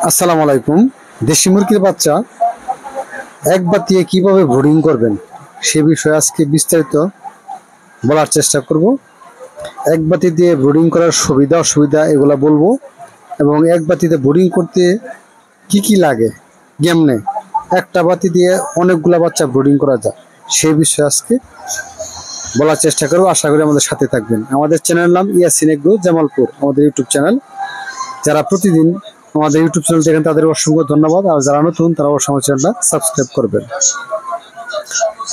আসসালামু আলাইকুম। দেশি মুরগির বাচ্চা এক বাতিয়ে কিভাবে ব্রুডিং করবেন সে বিষয়ে আজকে বিস্তারিত বলার চেষ্টা করব। এক বাতি দিয়ে ব্রুডিং করার সুবিধা অসুবিধা এগুলা বলবো, এবং এক বাতিতে ব্রুডিং করতে কি কি লাগে, কেমনে একটা বাতি দিয়ে অনেকগুলা বাচ্চা ব্রুডিং করা যায় সেই বিষয়ে আজকে বলার চেষ্টা করব। আশা করি আমাদের সাথে থাকবেন। আমাদের চ্যানেলের নাম ইয়াসিন এগ্রো জামালপুর, আমাদের ইউটিউব চ্যানেল। যারা প্রতিদিন আমাদের ইউটিউব চ্যানেল দেখেন তাদের অসংখ্য ধন্যবাদ, আর যারা নতুন তারা অবশ্যই আমার চ্যানেলটা সাবস্ক্রাইব করবেন।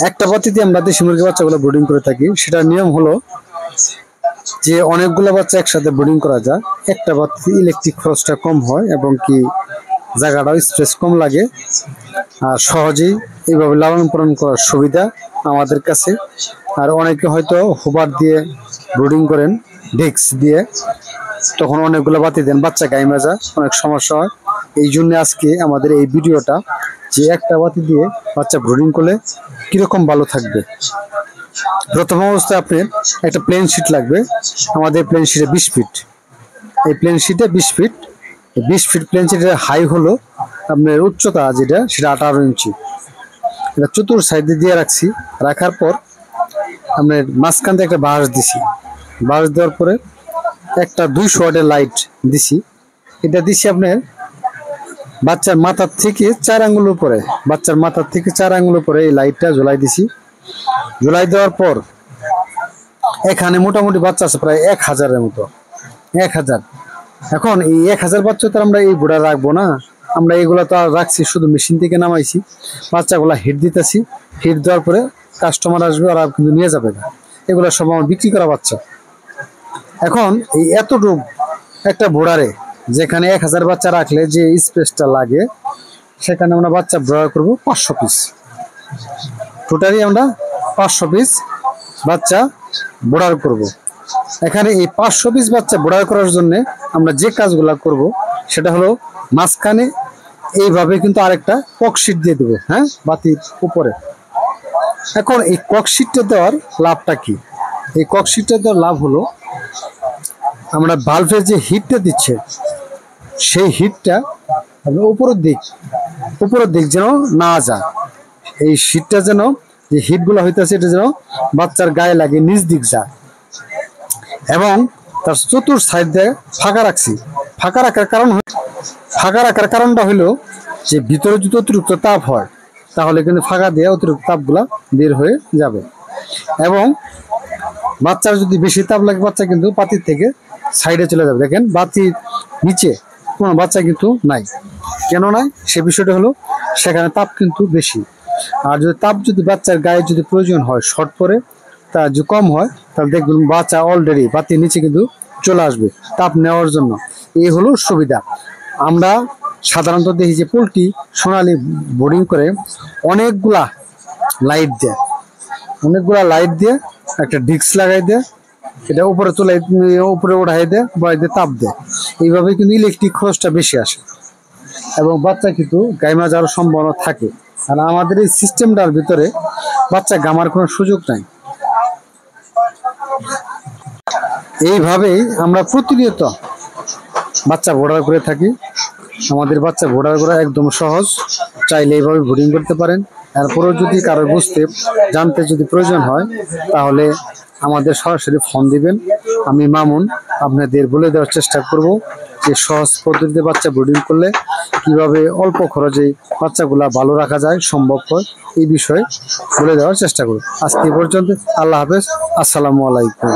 একটা বাতিতে আমরা দেশি মুরগির বাচ্চাগুলো ব্রুডিং করে থাকি। সেটার নিয়ম হলো যে অনেকগুলো বাচ্চা একসাথে ব্রুডিং করা যায়। একটা বাতিতে ইলেকট্রিক খরচটা কম হয় এবং কি জায়গাটাও স্পেস কম লাগে, আর সহজেই এইভাবে লালন পালন করার সুবিধা আমাদের কাছে। আর অনেকে হয়তো হোবার দিয়ে ব্রুডিং করেন, ডেস্ক দিয়ে, তখন অনেকগুলো বাতি দেন, বাচ্চা গাইমা যায়, অনেক সমস্যা হয়। এই জন্য আজকে আমাদের এই ভিডিওটা, যে একটা বাতি দিয়ে বাচ্চা ব্রুডিং করলে কিরকম ভালো থাকবে। প্রথম অবস্থায় আপনার একটা প্লেন শিট লাগবে। আমাদের প্লেন শিটে 20 ফিট, এই প্লেন শিটে 20 ফিট, 20 ফিট প্লেন শিটের হাই হলো আপনার উচ্চতা যেটা, সেটা 18 ইঞ্চি। এটা চতুর সাইডে দিয়ে রাখছি। রাখার পর আপনার মাঝখান থেকে একটা বাঁশ দিছি। বাঁশ দেওয়ার পরে একটা 200 ওয়াটের লাইট দিছি। এটা দিছি আপনার বাচ্চার মাথার থেকে 4 আঙ্গুল উপরে, বাচ্চার মাথার থেকে 4 আঙ্গুল উপরে এই লাইটটা ঝুলাই দিছি। ঝুলাই দেওয়ার পর এখানে মোটামুটি বাচ্চা আছে প্রায় 1000-এর মতো, 1000। এখন এই 1000 বাচ্চা তো আমরা এই বুড়া রাখবো না, আমরা এগুলো তো আর রাখছি, শুধু মেশিন থেকে নামাইছি। বাচ্চাগুলো হিট দিতেছি। হিট দেওয়ার পরে কাস্টমার আসবে, আর কিন্তু নিয়ে যাবে না। এগুলো সব আমার বিক্রি করা বাচ্চা। এখন এই এতটুকু একটা বোড়ারে, যেখানে 1000 বাচ্চা রাখলে যে স্পেসটা লাগে, সেখানে আমরা বাচ্চা ব্রয় করব 500 পিস। টোটালি আমরা 500 পিস বাচ্চা বোড়ার করব। এখানে এই 500 পিস বাচ্চা বোড়ার করার জন্য আমরা যে কাজগুলো করব সেটা হলো, মাঝখানে এইভাবে কিন্তু আরেকটা ককশিট দিয়ে দেবো, হ্যাঁ, বাতির উপরে। এখন এই ককশিটটা দেওয়ার লাভটা কি? এই ককশিটটা দেওয়ার লাভ হলো, আমরা বাল্বের যে হিটটা দিচ্ছে সেই হিটটা উপরের দিক যেন না যায়। এই শীতটা যেন, যে হিটগুলো হইতেছে, এটা যেন বাচ্চার গায়ে লাগে, নিচ দিক যায়। এবং তার চতুর সাইড দিয়ে ফাঁকা রাখছি। ফাঁকা রাখার কারণটা হলো যে ভিতরে যদি অতিরিক্ত তাপ হয় তাহলে কিন্তু ফাঁকা দিয়ে অতিরিক্ত তাপগুলা বের হয়ে যাবে। এবং বাচ্চার যদি বেশি তাপ লাগে, বাচ্চা কিন্তু বাতির থেকে সাইডে চলে যাবে। দেখেন বাতির নিচে কোনো বাচ্চা কিন্তু নাই। কেন নাই সে বিষয়টা হলো, সেখানে তাপ কিন্তু বেশি। আর যদি তাপ যদি বাচ্চার গায়ে যদি প্রয়োজন হয়, শর্ট পরে তা যদি কম হয়, তাহলে দেখবেন বাচ্চা অলরেডি বাতির নিচে কিন্তু চলে আসবে তাপ নেওয়ার জন্য। এই হলো সুবিধা। আমরা সাধারণত দেখি যে পোলট্রি সোনালি বোর্ডিং করে অনেকগুলা লাইট দিয়ে একটা ডিস্ক লাগাই দেয়, এটা উপরে উপরে উঠাই দেয়, বাড়িতে তাপ দেয়। এইভাবে কিন্তু ইলেকট্রিক খরচটা বেশি আসে এবং বাচ্চা কিন্তু গাইমা যাওয়ার সম্ভাবনা থাকে। আর আমাদের এই সিস্টেমটার ভিতরে বাচ্চা গামার কোনো সুযোগ নাই। এইভাবেই আমরা প্রতিনিয়ত বাচ্চা বোর্ডার করে থাকি। আমাদের বাচ্চা বোর্ডার করা একদম সহজ, চাইলে এইভাবে ব্রুডিং করতে পারেন। এরপরেও যদি কারো জানতে যদি প্রয়োজন হয়, তাহলে আমাদের সরাসরি ফোন দিবেন। আমি মামুন আপনাদের বলে দেওয়ার চেষ্টা করব যে সহজ পদ্ধতিতে বাচ্চা ব্রুডিং করলে কিভাবে অল্প খরচে বাচ্চাগুলা ভালো রাখা যায়, সম্ভব হয়, এই বিষয়ে বলে দেওয়ার চেষ্টা করব। আজকে পর্যন্ত, আল্লাহ হাফেজ, আসসালামু আলাইকুম।